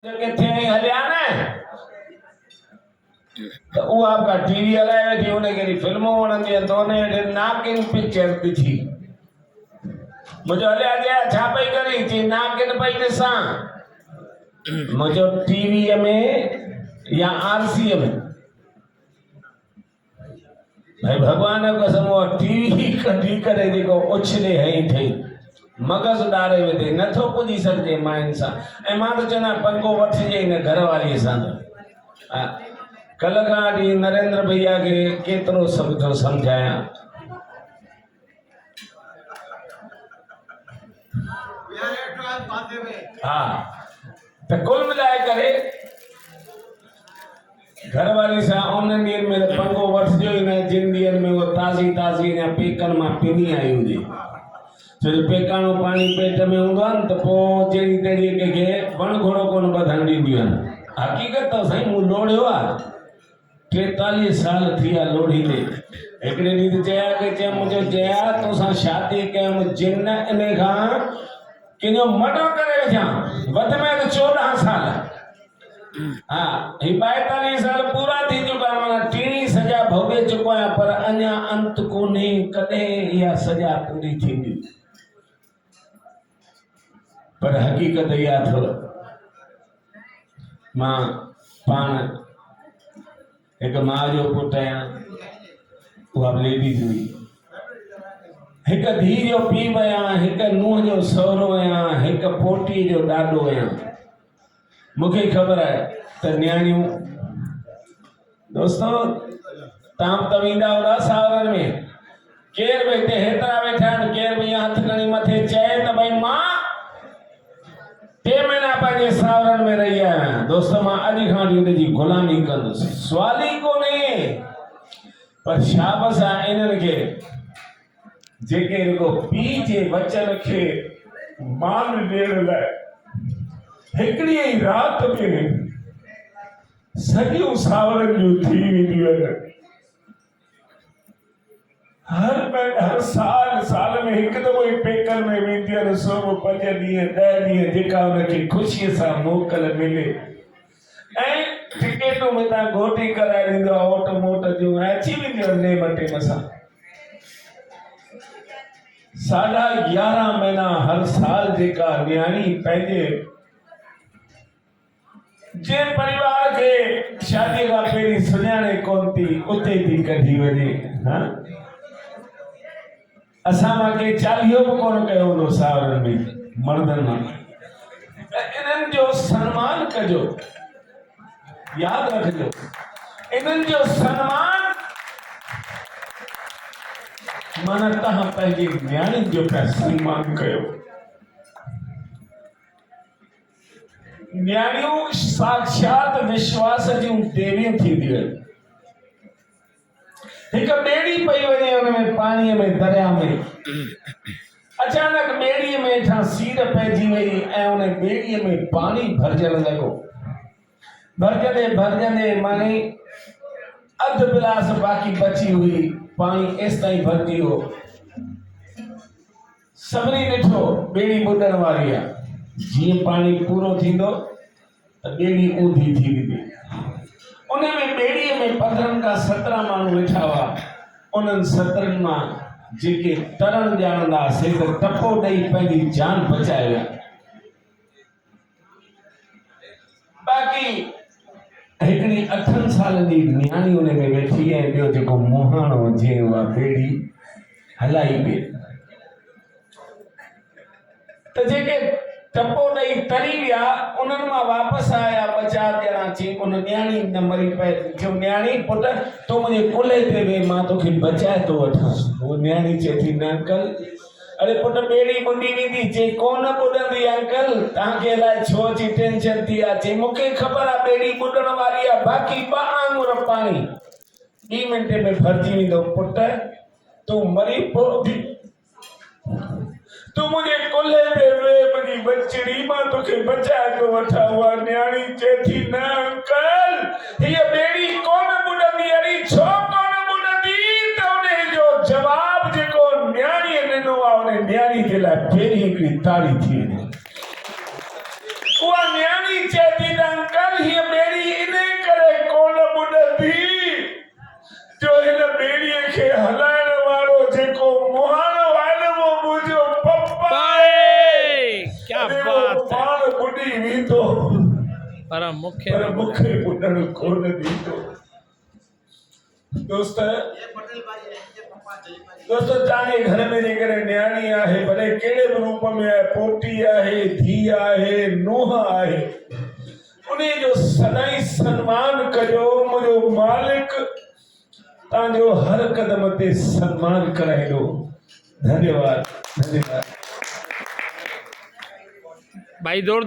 किथे हलिया न तो वो आपका टीवी हलाए थी उन्हें कहिड़ी फिल्मूं वणंदी तो उन्हें नागिन पिक्चर ॾिठी मुंहिंजो हलिया गया छा पई करी चई नागिन पई ॾिसां मुंहिंजो टीवीअ में या आरसीअ में भाई भगवान जो कसम वो टीवी कढी करे जेको उछले हई थई मगज़ डारे वेठे नथो पुॼी सघिजे माइन सां ऐं मां त चवंदा पंगो वठिजे हिन घरवारीअ सां कल्ह खां वठी नरेंद्र भैया खे केतिरो सभु सम्झायां हा त कुल मिलाए करे घरवारी सां उन्हनि ॾींहंनि में त पंगो वठिजो ई न जिन ॾींहंनि में उहा ताज़ी ताज़ी अञा पेकनि मां पिनी आई हुजे छो जो पेकाणो पाणी पेट में हूंदो आहे न त पोइ जहिड़ी तहिड़ी कंहिंखे वण घोड़ो कोन ॿधण ॾींदियूं आहिनि हक़ीक़त त साईं मूं लोड़ियो आहे 43 साल थी विया लोड़ींदे हिकिड़े ॾींहुं त चया के चयो मुंहिंजो जया तोसां शादी कयमि जिन इन खां कंहिंजो मर्डर करे वेठा वधि में वधि 14 साल हाँ ही 42 साल पूरा थी चुका माना टीणी सजा भोगे चुको आहियां पर अञा अंत कोन्हे कॾहिं इहा सजा पूरी थींदी पर हक़ीक़त इहा अथव मां पाण हिकु माउ जो पुटु आहियां उहा लेडीज़ हुई हिकु धीउ जो पीउ आहियां हिकु नुंहुं जो सहुरो आहियां हिकु पोटीअ जो ॾाॾो आहियां मूंखे ख़बर आहे त न्याणियूं दोस्तो तव्हां त वेंदा हूंदा सावरनि में केरु बि हिते हेतिरा वेठा आहिनि केरु बि हथ खणी मथे चए त भई मां 3 महीना पंहिंजे सावरनि में रही आहियां दोस्त मां अॼु खां वठी हुनजी ग़ुलामी कंदुसि सुवाल ई कोन्हे पर शाबस आहे इन्हनि खे जेके रुगो पीउ जे वचन खे मान ॾियण लाइ हिकिड़ी ई राति में सॼियूं सावरनि जूं थी वेंदियूं आहिनि हर साल में हिकु दफ़ो ई पेकनि में वेंदियूं आहिनि 5 ॾींहं 10 ॾींहं जेका हुनखे ख़ुशीअ सां मोकल मिले ऐं टिकेटूं में तव्हां घोटी कराए ॾींदो आहे ओट मोट जूं ऐं अची वेंदियूं आहिनि नेम टेम सां 11.5 महीना हर साल जेका न्याणी पंहिंजे जे परिवार खे शादी खां पहिरीं सुञाणे कोन थी उते थी कढी वञे असां मां के चालीहो बि कोन कयो हूंदो सावरनि में मर्दनि मां इन्हनि जो सम्मान कजो यादि रखिजो इन्हनि जो सम्मान माना तव्हां पंहिंजी न्याणियुनि जो पिया सम्मान कयो न्याणियूं साक्षात विश्वास जूं देवियूं थींदियूं आहिनि हिकु ॿेड़ी पई वञे हुनमें पाणीअ में दरिया में अचानक ॿेड़ीअ में हेठां सीर पइजी वई ऐं उन ॿेड़ीअ में पाणी भरजण लॻो भरजंदे माने अधु गिलास बाक़ी बची हुई पाणी एसि ताईं भरजी हो सभिनी ॾिठो ॿेड़ी ॿुॾण वारी आहे जीअं पाणी पूरो थींदो त ॿेड़ी ऊंधी थी वेंदी उनमें ॿेड़ीअ में 15 खां 17 माण्हू वेठा हुआ उन्हनि 17 मां जेके तरण ॼाणंदा से त टपो ॾेई पंहिंजी जान बचाए विया बाक़ी हिकिड़ी 8 सालनि जी न्याणी उन में वेठी ऐं ॿियो जेको मोहाणो जीअं उहा ॿेड़ी हलाई पई त जेके टपो ॾेई तरी विया उन्हनि मां वापसि आया 2-4 ॼणा अची उन न्याणी न मरी पए चयो न्याणी पुट तूं मुंहिंजे कुल्हे ते वेह मां तोखे बचाए थो वठां उहा न्याणी चए थी न अंकल अरे पुट ॿेड़ी ॿुॾी वेंदी चई कोन ॿुॾंदी अंकल तव्हांखे अलाए छो अची टेंशन थी आहे चई मूंखे ख़बर आहे ॿेड़ी ॿुॾण वारी आहे बाक़ी 2 आङुर पाणी 2 मिंटे में भरिजी वेंदो पुट तूं मरी पवंदी तू मुझे कुल्हे पे वे मुझी बचड़ी मां तोखे बचाए तो वठा हुआ न्याणी चए थी न अंकल ये बेड़ी कोन ॿुॾंदी अड़ी छो कोन ॿुॾंदी त उन जो जवाब जेको न्याणी ॾिनो आहे उन न्याणी जे लाइ पहिरीं हिकिड़ी ताड़ी थी वञे उहा न्याणी चए थी त पर मुख्य पर मूंखे ॿुधण कोन ॾींदो। दोस्त तव्हांजे घर में जेकॾहिं न्याणी आहे, भले कहिड़े बि रूप में आहे, पोटी आहे, धीउ आहे, नुंहुं आहे, उन जो सदाई सन्मान कजो। मुंहिंजो मालिक तव्हांजो हर कदम ते सन्मान कराईंदो। धन्यवाद, धन्यवाद। भाई जोर